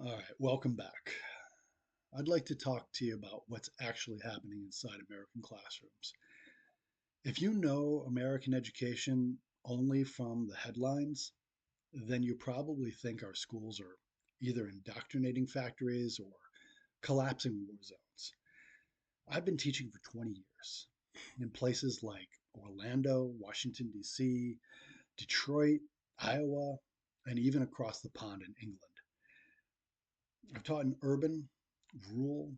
All right, welcome back. I'd like to talk to you about what's actually happening inside American classrooms. If you know American education only from the headlines, then you probably think our schools are either indoctrinating factories or collapsing war zones. I've been teaching for 20 years in places like Orlando, Washington, D.C., Detroit, Iowa, and even across the pond in England. I've taught in urban, rural,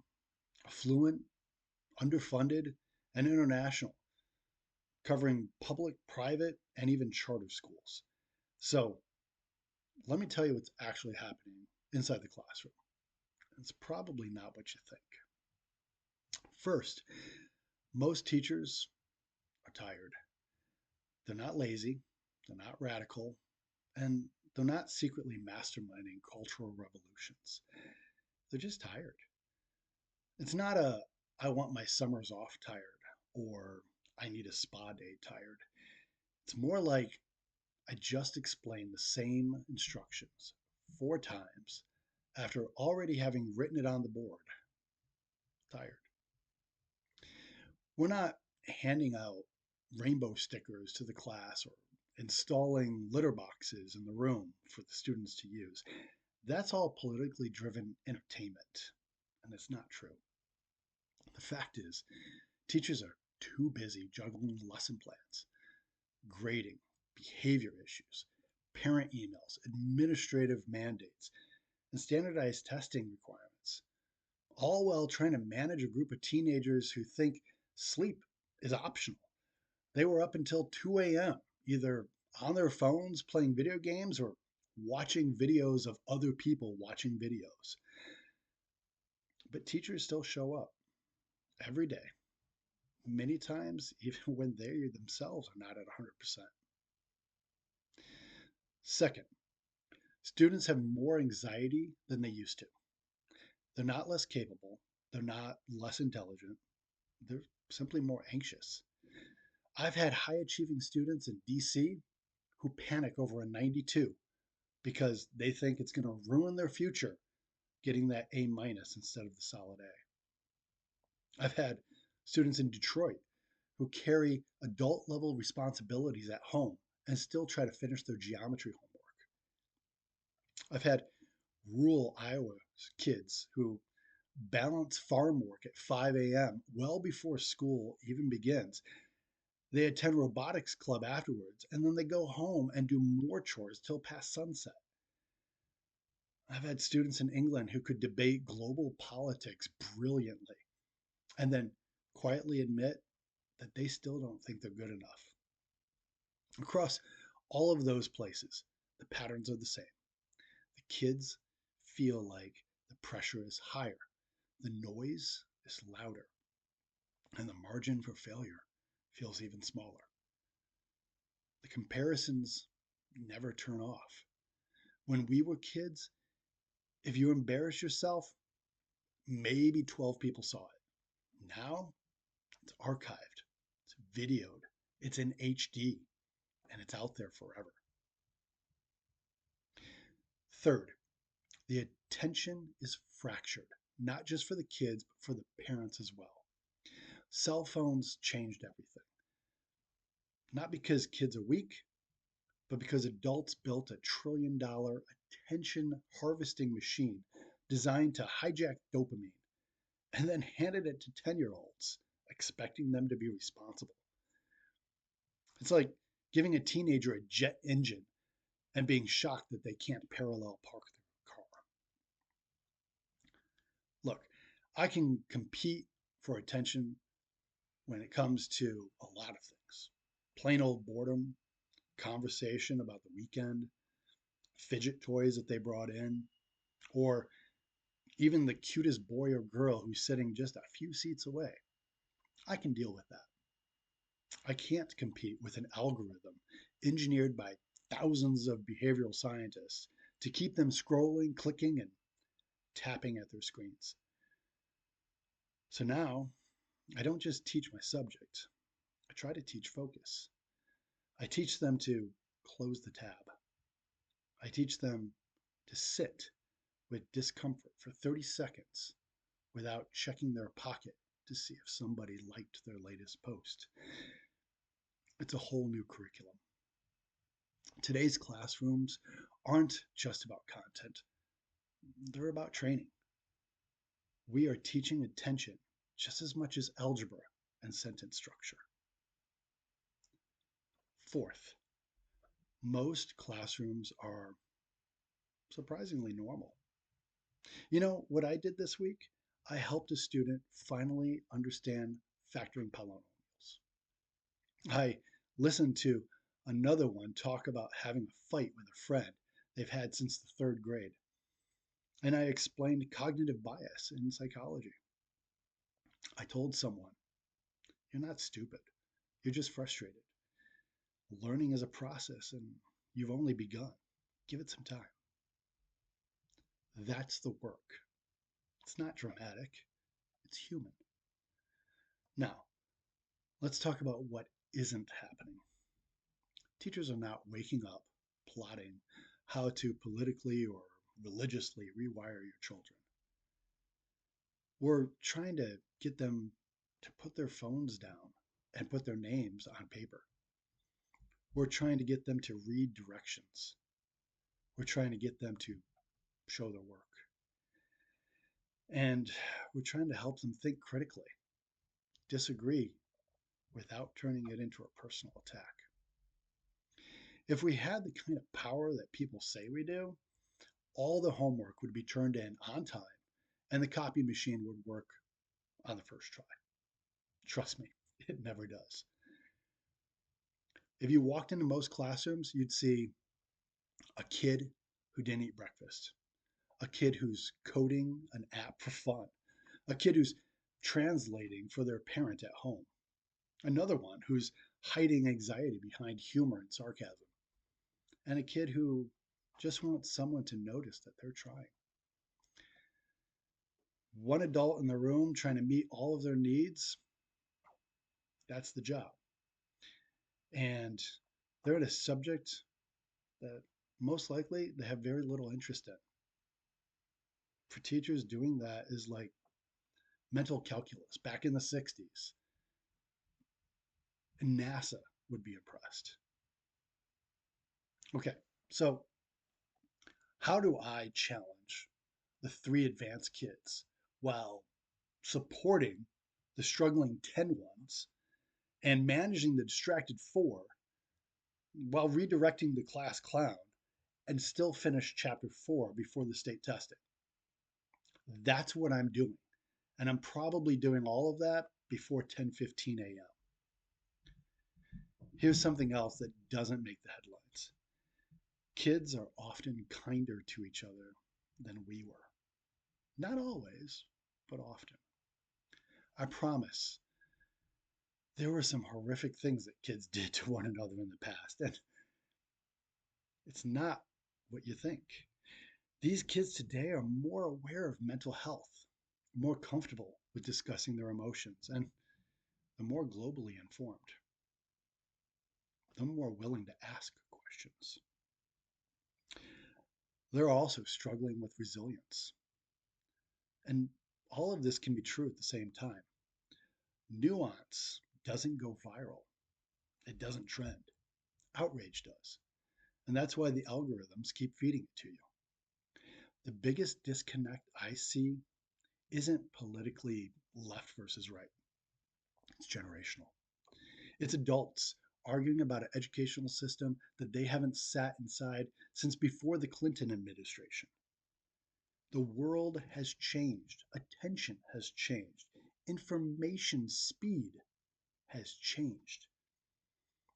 affluent, underfunded, and international, covering public, private, and even charter schools. So let me tell you what's actually happening inside the classroom. It's probably not what you think. First, most teachers are tired. They're not lazy, they're not radical, and they're not secretly masterminding cultural revolutions. They're just tired. It's not a I want my summers off tired or I need a spa day tired. It's more like I just explained the same instructions 4 times after already having written it on the board. Tired. We're not handing out rainbow stickers to the class or installing litter boxes in the room for the students to use. That's all politically driven entertainment, and it's not true. The fact is, teachers are too busy juggling lesson plans, grading, behavior issues, parent emails, administrative mandates, and standardized testing requirements, all while trying to manage a group of teenagers who think sleep is optional. They were up until 2 a.m., either on their phones playing video games or watching videos of other people watching videos. But teachers still show up every day, many times, even when they themselves are not at 100%. Second, students have more anxiety than they used to. They're not less capable, they're not less intelligent, they're simply more anxious. I've had high achieving students in DC who panic over a 92 because they think it's going to ruin their future getting that A minus instead of the solid A. I've had students in Detroit who carry adult level responsibilities at home and still try to finish their geometry homework. I've had rural Iowa kids who balance farm work at 5 a.m. well before school even begins. They attend robotics club afterwards, and then they go home and do more chores till past sunset. I've had students in England who could debate global politics brilliantly and then quietly admit that they still don't think they're good enough. Across all of those places, the patterns are the same. The kids feel like the pressure is higher, the noise is louder, and the margin for failure feels even smaller. The comparisons never turn off. When we were kids, if you embarrass yourself, maybe 12 people saw it. Now it's archived, it's videoed, it's in HD, and it's out there forever. Third, the attention is fractured, not just for the kids, but for the parents as well. Cell phones changed everything, not because kids are weak, but because adults built $1 trillion attention harvesting machine designed to hijack dopamine and then handed it to 10-year-olds, expecting them to be responsible. It's like giving a teenager a jet engine and being shocked that they can't parallel park their car. Look, I can compete for attention when it comes to a lot of things. Plain old boredom, conversation about the weekend, fidget toys that they brought in, or even the cutest boy or girl who's sitting just a few seats away. I can deal with that. I can't compete with an algorithm engineered by thousands of behavioral scientists to keep them scrolling, clicking, and tapping at their screens. So now I don't just teach my subject, I try to teach focus. I teach them to close the tab. I teach them to sit with discomfort for 30 seconds without checking their pocket to see if somebody liked their latest post. It's a whole new curriculum. Today's classrooms aren't just about content, they're about training. We are teaching attention just as much as algebra and sentence structure. Fourth, most classrooms are surprisingly normal. You know what I did this week? I helped a student finally understand factoring polynomials. I listened to another one talk about having a fight with a friend they've had since the third grade. And I explained cognitive bias in psychology. I told someone, you're not stupid, you're just frustrated. Learning is a process and you've only begun. Give it some time. That's the work. It's not dramatic, it's human. Now, let's talk about what isn't happening. Teachers are not waking up plotting how to politically or religiously rewire your children. We're trying to get them to put their phones down and put their names on paper. We're trying to get them to read directions. We're trying to get them to show their work. And we're trying to help them think critically, disagree without turning it into a personal attack. If we had the kind of power that people say we do, all the homework would be turned in on time and the copy machine would work on the first try. Trust me, it never does. If you walked into most classrooms, you'd see a kid who didn't eat breakfast, a kid who's coding an app for fun, a kid who's translating for their parent at home, another one who's hiding anxiety behind humor and sarcasm, and a kid who just wants someone to notice that they're trying. One adult in the room trying to meet all of their needs, that's the job. And they're at a subject that most likely they have very little interest in. For teachers, doing that is like mental calculus back in the 60s. And NASA would be impressed. Okay, so how do I challenge the three advanced kids while supporting the struggling 10 ones and managing the distracted four while redirecting the class clown and still finish chapter 4 before the state testing? That's what I'm doing. And I'm probably doing all of that before 10:15 a.m. Here's something else that doesn't make the headlines. Kids are often kinder to each other than we were. Not always, but often. I promise there were some horrific things that kids did to one another in the past, and it's not what you think. These kids today are more aware of mental health, more comfortable with discussing their emotions, and they're more globally informed. They're more willing to ask questions. They're also struggling with resilience. And all of this can be true at the same time. Nuance doesn't go viral, it doesn't trend. Outrage does. And that's why the algorithms keep feeding it to you. The biggest disconnect I see isn't politically left versus right, it's generational. It's adults arguing about an educational system that they haven't sat inside since before the Clinton administration. The world has changed, attention has changed, information speed has changed.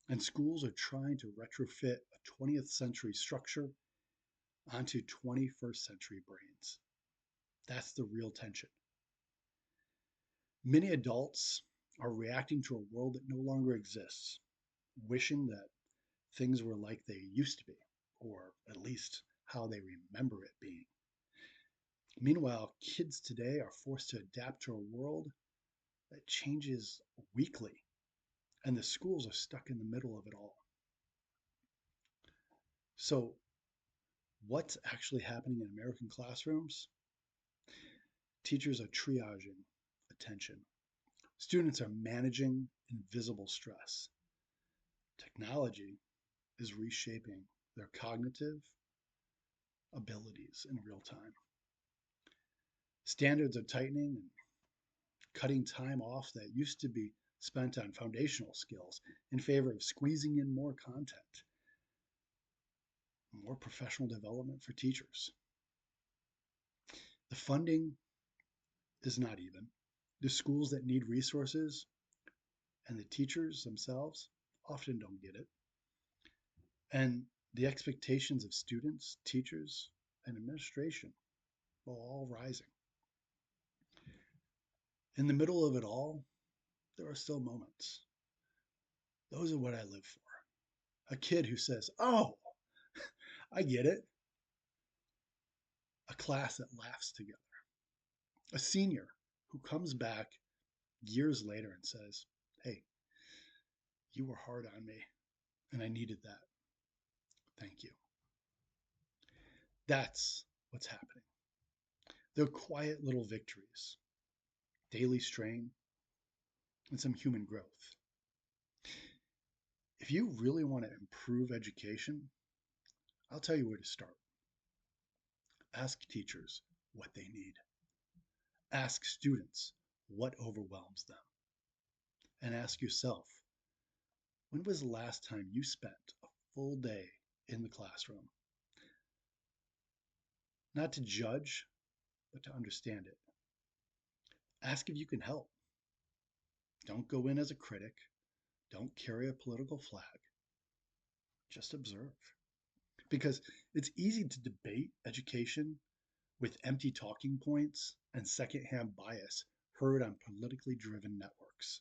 And schools are trying to retrofit a 20th century structure onto 21st century brains. That's the real tension. Many adults are reacting to a world that no longer exists, wishing that things were like they used to be, or at least how they remember it being. Meanwhile, kids today are forced to adapt to a world that changes weekly, and the schools are stuck in the middle of it all. So, What's actually happening in American classrooms? Teachers are triaging attention. Students are managing invisible stress. Technology is reshaping their cognitive abilities in real time. Standards are tightening and cutting time off that used to be spent on foundational skills in favor of squeezing in more content, more professional development for teachers. The funding is not even. The schools that need resources and the teachers themselves often don't get it. And the expectations of students, teachers, and administration are all rising. In the middle of it all, there are still moments. Those are what I live for. A kid who says, "Oh, I get it." A class that laughs together. A senior who comes back years later and says, "Hey, you were hard on me and I needed that. Thank you." That's what's happening. They're quiet little victories, daily strain, and some human growth. If you really want to improve education, I'll tell you where to start. Ask teachers what they need. Ask students what overwhelms them. And ask yourself, when was the last time you spent a full day in the classroom? Not to judge, but to understand it. Ask if you can help. Don't go in as a critic. Don't carry a political flag. Just observe. Because it's easy to debate education with empty talking points and secondhand bias heard on politically driven networks.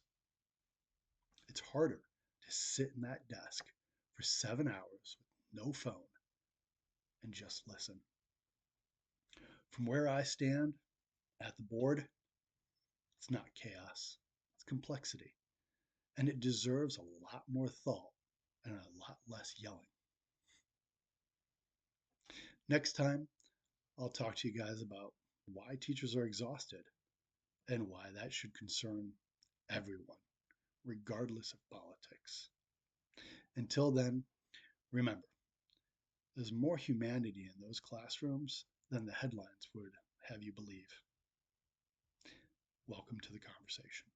It's harder to sit in that desk for 7 hours with no phone and just listen. From where I stand at the board, it's not chaos, it's complexity. And it deserves a lot more thought and a lot less yelling. Next time, I'll talk to you guys about why teachers are exhausted and why that should concern everyone, regardless of politics. Until then, remember, there's more humanity in those classrooms than the headlines would have you believe. Welcome to the conversation.